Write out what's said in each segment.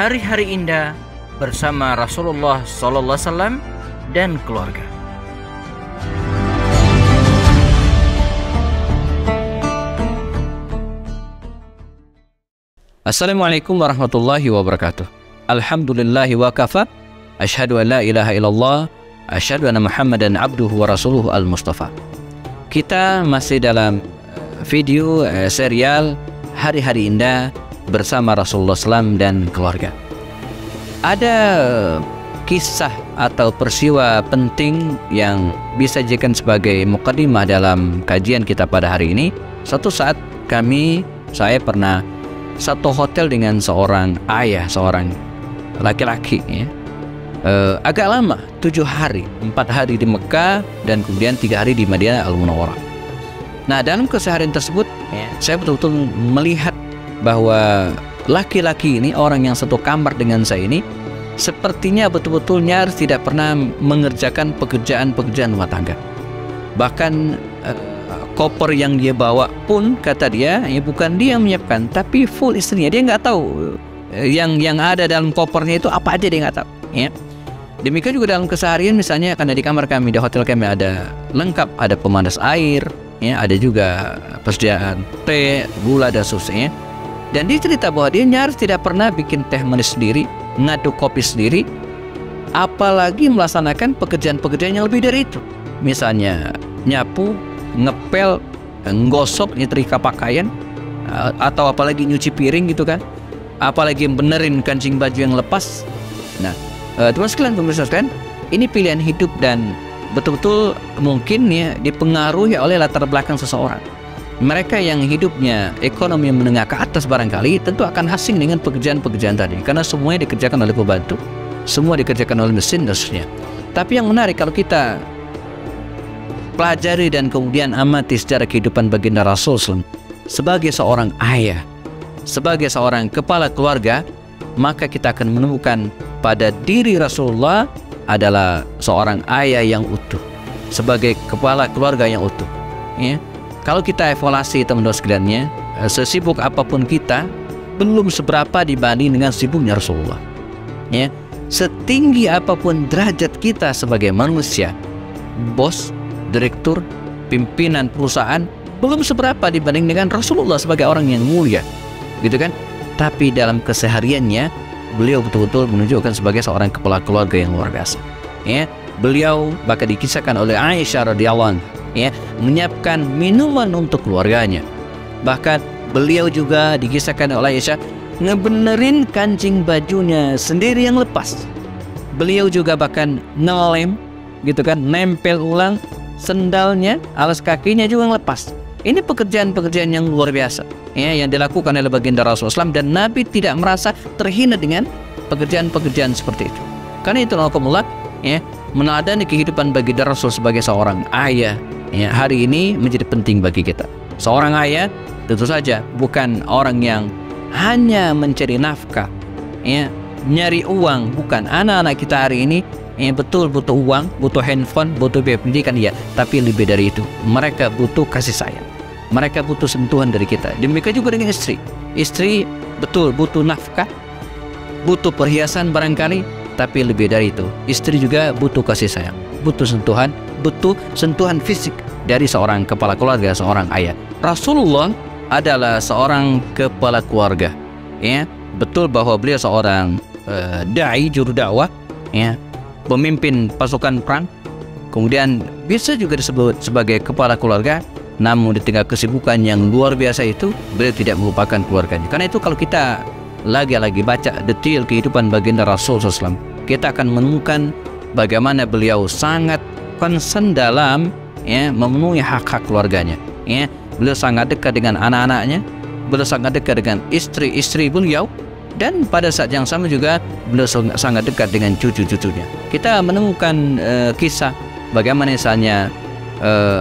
hari-hari indah bersama Rasulullah SAW dan keluarga. Assalamualaikum warahmatullahi wabarakatuh. Alhamdulillahi wa kafa. Asyhadu an la ilaha illallah. Asyhadu anna Muhammadan abduhu wa rasuluhu al-Mustafa. Kita masih dalam video serial Hari-Hari Indah bersama Rasulullah SAW dan keluarga. Ada kisah atau peristiwa penting yang bisa dijadikan sebagai mukaddimah dalam kajian kita pada hari ini. Suatu saat saya pernah satu hotel dengan seorang ayah, seorang laki-laki ya. Agak lama, 7 hari, 4 hari di Mekah dan kemudian 3 hari di Madinah Al-Munawwarah. Nah, dalam keseharian tersebut ya, saya betul-betul melihat bahwa laki-laki ini, orang yang satu kamar dengan saya ini, sepertinya betul-betul nyaris tidak pernah mengerjakan pekerjaan-pekerjaan rumah tangga. Bahkan koper yang dia bawa pun, kata dia, ya bukan dia yang menyiapkan, tapi full istrinya. Dia nggak tahu yang ada dalam kopernya itu apa aja, dia nggak tahu ya. Demikian juga dalam keseharian, misalnya karena di kamar kami, di hotel kami ada lengkap, ada pemanas air ya, ada juga persediaan teh, gula dan sebagainya. Dan dia cerita bahwa dia nyaris tidak pernah bikin teh manis sendiri, ngaduk kopi sendiri, apalagi melaksanakan pekerjaan-pekerjaan yang lebih dari itu. Misalnya nyapu, ngepel, nggosok, nyetrika pakaian, atau apalagi nyuci piring gitu kan, apalagi benerin kancing baju yang lepas. Nah, teman sekalian, pemirsa sekalian, ini pilihan hidup dan betul-betul mungkin ya dipengaruhi oleh latar belakang seseorang. Mereka yang hidupnya ekonomi menengah ke atas barangkali tentu akan asing dengan pekerjaan-pekerjaan tadi, karena semuanya dikerjakan oleh pembantu, semua dikerjakan oleh mesin dan sebagainya. Tapi yang menarik kalau kita pelajari dan kemudian amati secara kehidupan baginda Rasul SAW, sebagai seorang ayah, sebagai seorang kepala keluarga, maka kita akan menemukan pada diri Rasulullah adalah seorang ayah yang utuh, sebagai kepala keluarga yang utuh ya. Kalau kita evaluasi teman-teman sekalian, sesibuk apapun kita belum seberapa dibanding dengan sibuknya Rasulullah ya. Setinggi apapun derajat kita sebagai manusia, bos, direktur, pimpinan perusahaan, belum seberapa dibanding dengan Rasulullah sebagai orang yang mulia, gitu kan. Tapi dalam kesehariannya beliau betul-betul menunjukkan sebagai seorang kepala keluarga yang luar biasa ya. Beliau bahkan dikisahkan oleh Aisyah radhiyallahu anha ya, menyiapkan minuman untuk keluarganya. Bahkan beliau juga dikisahkan oleh Aisyah ngebenerin kancing bajunya sendiri yang lepas. Beliau juga bahkan ngelem gitu kan, nempel ulang sendalnya, alas kakinya juga yang lepas. Ini pekerjaan-pekerjaan yang luar biasa ya, yang dilakukan oleh baginda Rasulullah SAW, dan Nabi tidak merasa terhina dengan pekerjaan-pekerjaan seperti itu. Karena itu alhamdulillah ya, meneladani kehidupan baginda Rasul sebagai seorang ayah ya, hari ini menjadi penting bagi kita. Seorang ayah tentu saja bukan orang yang hanya mencari nafkah ya, nyari uang, bukan. Anak-anak kita hari ini ya, betul butuh uang, butuh handphone, butuh biaya pendidikan ya, tapi lebih dari itu mereka butuh kasih sayang, mereka butuh sentuhan dari kita. Demikian juga dengan istri. Istri betul butuh nafkah, butuh perhiasan barangkali, tapi lebih dari itu istri juga butuh kasih sayang, butuh sentuhan fisik dari seorang kepala keluarga, seorang ayah. Rasulullah adalah seorang kepala keluarga ya. Betul bahwa beliau seorang dai, juru dakwah ya, pemimpin pasukan perang, kemudian bisa juga disebut sebagai kepala keluarga. Namun di tengah kesibukan yang luar biasa itu, beliau tidak melupakan keluarganya. Karena itu kalau kita lagi-lagi baca detail kehidupan baginda Rasul SAW, kita akan menemukan bagaimana beliau sangat concern dalam ya, memenuhi hak-hak keluarganya ya. Beliau sangat dekat dengan anak-anaknya, beliau sangat dekat dengan istri-istri beliau, dan pada saat yang sama juga beliau sangat dekat dengan cucu-cucunya. Kita menemukan kisah bagaimana misalnya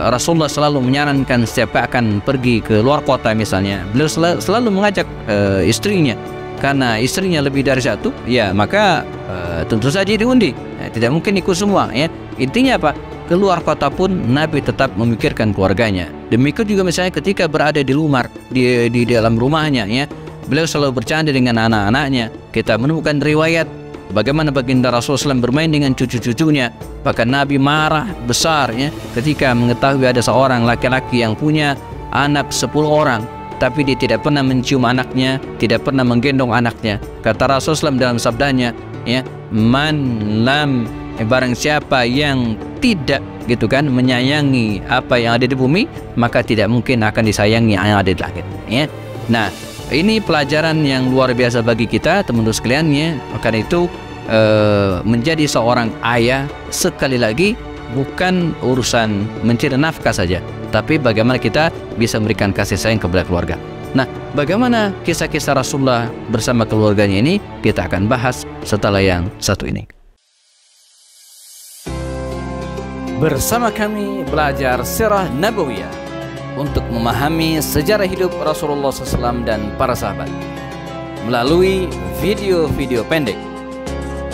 Rasulullah selalu menyarankan setiap akan pergi ke luar kota misalnya, beliau selalu mengajak istrinya, karena istrinya lebih dari satu ya, maka tentu saja diundi, tidak mungkin ikut semua ya. Intinya apa? Keluar kota pun Nabi tetap memikirkan keluarganya. Demikian juga misalnya ketika berada di luar, di dalam rumahnya ya, beliau selalu bercanda dengan anak-anaknya. Kita menemukan riwayat bagaimana baginda Rasulullah SAW bermain dengan cucu-cucunya. Bahkan Nabi marah besar ya ketika mengetahui ada seorang laki-laki yang punya anak 10 orang, tapi dia tidak pernah mencium anaknya, tidak pernah menggendong anaknya. Kata Rasulullah SAW dalam sabdanya, ya, man lam, barang siapa yang tidak gitu kan menyayangi apa yang ada di bumi, maka tidak mungkin akan disayangi yang ada di langit. Ya. Nah, ini pelajaran yang luar biasa bagi kita, teman-teman sekalian. Ya. Karena itu menjadi seorang ayah sekali lagi bukan urusan mencari nafkah saja, tapi bagaimana kita bisa memberikan kasih sayang kepada keluarga. Nah, bagaimana kisah-kisah Rasulullah bersama keluarganya ini kita akan bahas setelah yang satu ini. Bersama kami belajar sirah nabawiyah untuk memahami sejarah hidup Rasulullah SAW dan para sahabat melalui video-video pendek,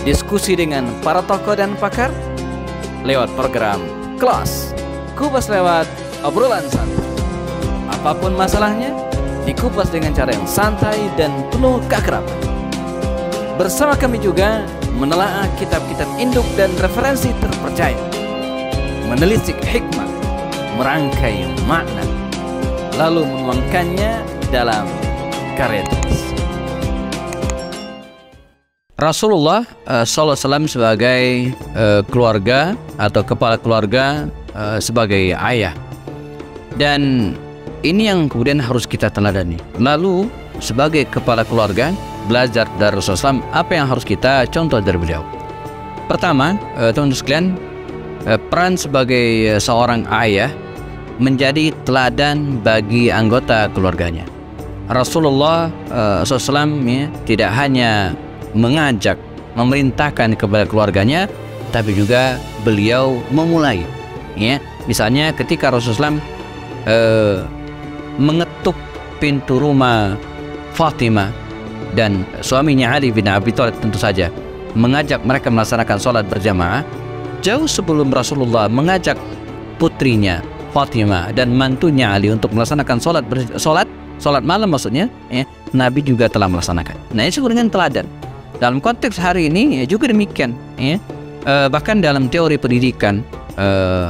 diskusi dengan para tokoh dan pakar lewat program kelas Kupas lewat obrolan santai. Apapun masalahnya, dikupas dengan cara yang santai dan penuh keakraban. Bersama kami juga menelaah kitab-kitab induk dan referensi terpercaya, menelisik hikmah, merangkai makna, lalu menuangkannya dalam karya tulis. Rasulullah SAW sebagai keluarga atau kepala keluarga, sebagai ayah, dan ini yang kemudian harus kita teladani. Lalu sebagai kepala keluarga, belajar dari Rasulullah SAW, apa yang harus kita contoh dari beliau? Pertama, teman-teman sekalian, peran sebagai seorang ayah menjadi teladan bagi anggota keluarganya. Rasulullah SAW ya, tidak hanya mengajak, memerintahkan kepada keluarganya, tapi juga beliau memulai. Ya, misalnya ketika Rasulullah mengetuk pintu rumah Fatimah dan suaminya Ali bin Abi Thalib, tentu saja mengajak mereka melaksanakan sholat berjamaah. Jauh sebelum Rasulullah mengajak putrinya Fatimah dan mantunya Ali untuk melaksanakan sholat malam maksudnya, ya, Nabi juga telah melaksanakan. Nah, ini disebut dengan teladan. Dalam konteks hari ini ya, juga demikian. Ya. Bahkan dalam teori pendidikan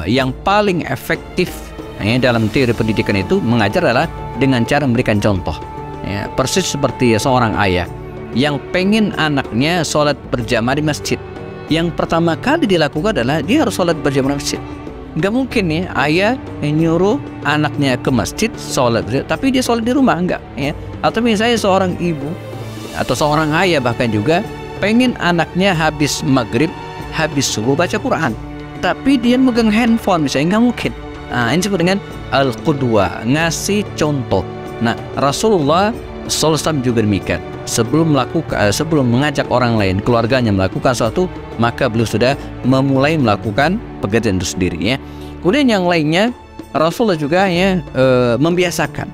yang paling efektif ya, dalam teori pendidikan itu mengajar adalah dengan cara memberikan contoh. Ya, persis seperti seorang ayah yang pengen anaknya sholat berjamaah di masjid. Yang pertama kali dilakukan adalah dia harus sholat berjamaah di masjid. Nggak mungkin nih ayah nyuruh anaknya ke masjid sholat, tapi dia sholat di rumah, enggak. Ya. Atau misalnya seorang ibu atau seorang ayah bahkan juga pengen anaknya habis maghrib, habis subuh baca Quran, tapi dia megang handphone misalnya, nggak mungkin. Nah, ini disebut dengan al-qudwa, ngasih contoh. Nah, Rasulullah SAW juga demikian. Sebelum mengajak orang lain, keluarganya melakukan sesuatu, maka beliau sudah memulai melakukan pekerjaan itu sendiri. Ya. Kemudian yang lainnya, Rasulullah juga ya membiasakan.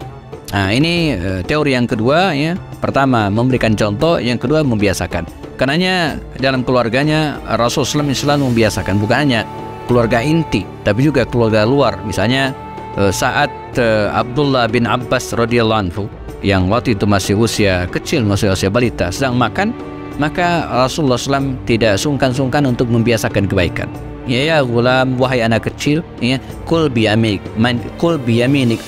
Nah, ini teori yang kedua ya. Pertama memberikan contoh, yang kedua membiasakan. Karenanya dalam keluarganya Rasulullah SAW selalu membiasakan, bukan hanya keluarga inti, tapi juga keluarga luar. Misalnya saat Abdullah bin Abbas radhiyallahu anhu yang waktu itu masih usia kecil, masih usia balita, sedang makan, maka Rasulullah SAW tidak sungkan-sungkan untuk membiasakan kebaikan. Ya gulam, wahai anak kecil, ya, kul biyaminik,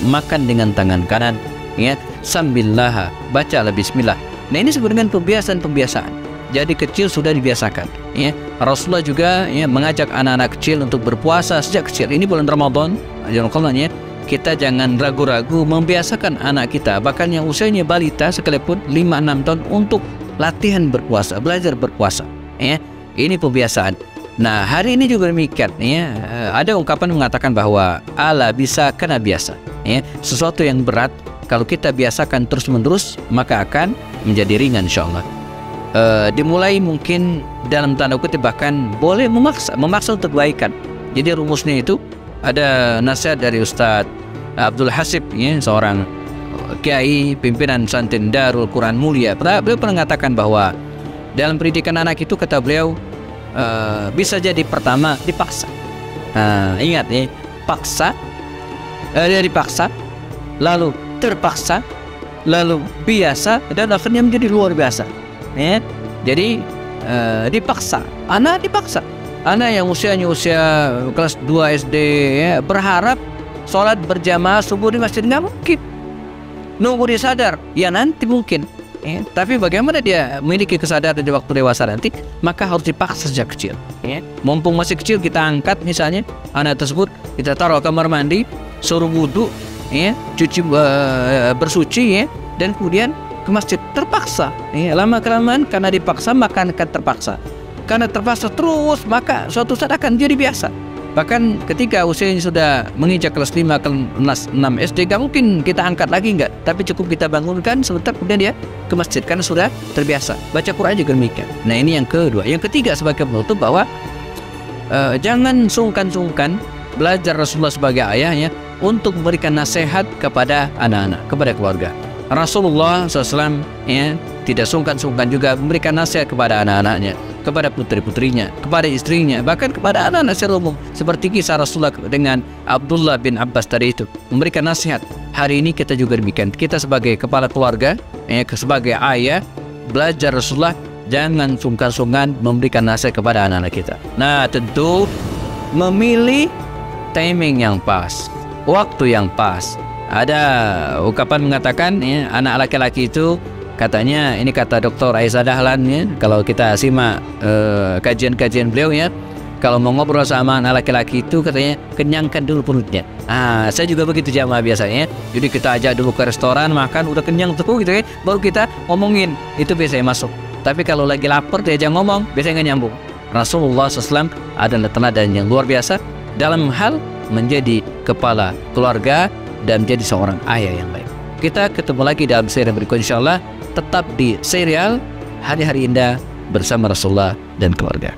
makan dengan tangan kanan, ya, sambillah, bacalah bismillah. Nah, ini disebut dengan pembiasaan. Jadi kecil sudah dibiasakan. Ya. Rasulullah juga ya, mengajak anak-anak kecil untuk berpuasa sejak kecil. Ini bulan Ramadan, ya, kita jangan ragu-ragu membiasakan anak kita, bahkan yang usianya balita sekalipun 5-6 tahun, untuk latihan berpuasa, belajar berpuasa. Ya. Ini pembiasaan. Nah, hari ini juga demikian. Ya. Ada ungkapan mengatakan bahwa ala bisa kena biasa. Ya. Sesuatu yang berat, kalau kita biasakan terus-menerus, maka akan menjadi ringan insya Allah. Dimulai mungkin dalam tanda kutip, bahkan boleh memaksa untuk kebaikan. Jadi rumusnya itu ada nasihat dari Ustadz Abdul Hasib, ya, seorang kiai pimpinan Santin Darul Quran Mulia. Beliau pernah mengatakan bahwa dalam pendidikan anak itu, kata beliau, bisa jadi pertama dipaksa. Ingat ya, paksa, dia dipaksa, lalu terpaksa, lalu biasa, dan akhirnya menjadi luar biasa. Ya. Jadi dipaksa, anak dipaksa. Anak yang usianya usia kelas 2 SD ya, berharap sholat berjamaah subuh di masjid, nggak mungkin. Nunggu dia sadar, ya nanti mungkin. Ya. Tapi bagaimana dia memiliki kesadaran di waktu dewasa nanti, maka harus dipaksa sejak kecil. Ya. Mumpung masih kecil, kita angkat misalnya anak tersebut, kita taruh kamar mandi, suruh wudhu, ya, cuci bersuci, ya, dan kemudian ke masjid. Terpaksa. Ya. Lama kelamaan karena dipaksa maka akan terpaksa. Karena terpaksa terus, maka suatu saat akan jadi biasa. Bahkan ketika usianya sudah menginjak kelas 5, kelas 6 SD, gak mungkin kita angkat lagi, enggak. Tapi cukup kita bangunkan sebentar, kemudian dia ke masjid, karena sudah terbiasa. Baca Quran juga demikian. Nah, ini yang kedua. Yang ketiga sebagai penutup bahwa jangan sungkan-sungkan belajar Rasulullah sebagai ayahnya untuk memberikan nasihat kepada anak-anak, kepada keluarga. Rasulullah SAW ya, tidak sungkan-sungkan juga memberikan nasihat kepada anak-anaknya, kepada putri-putrinya, kepada istrinya, bahkan kepada anak-anak secara umum. Seperti kisah Rasulullah dengan Abdullah bin Abbas tadi itu, memberikan nasihat. Hari ini kita juga demikian. Kita sebagai kepala keluarga, sebagai ayah, belajar Rasulullah, jangan sungkan-sungkan memberikan nasihat kepada anak-anak kita. Nah, tentu memilih timing yang pas, waktu yang pas. Ada ungkapan mengatakan ya, anak laki-laki itu katanya, ini kata Dr. Aisyah Dahlan ya, kalau kita simak kajian-kajian beliau ya, kalau mau ngobrol sama anak laki-laki itu katanya kenyangkan dulu perutnya. Saya juga begitu jamaah biasanya. Jadi kita ajak dulu ke restoran makan, udah kenyang tuh gitu ya, baru kita ngomongin, itu biasanya masuk. Tapi kalau lagi lapar diajak ngomong, biasanya nggak nyambung. Rasulullah SAW adalah teladan yang luar biasa dalam hal menjadi kepala keluarga dan menjadi seorang ayah yang baik. Kita ketemu lagi dalam serial berikut insyaallah. Tetap di serial Hari-Hari Indah bersama Rasulullah dan keluarga.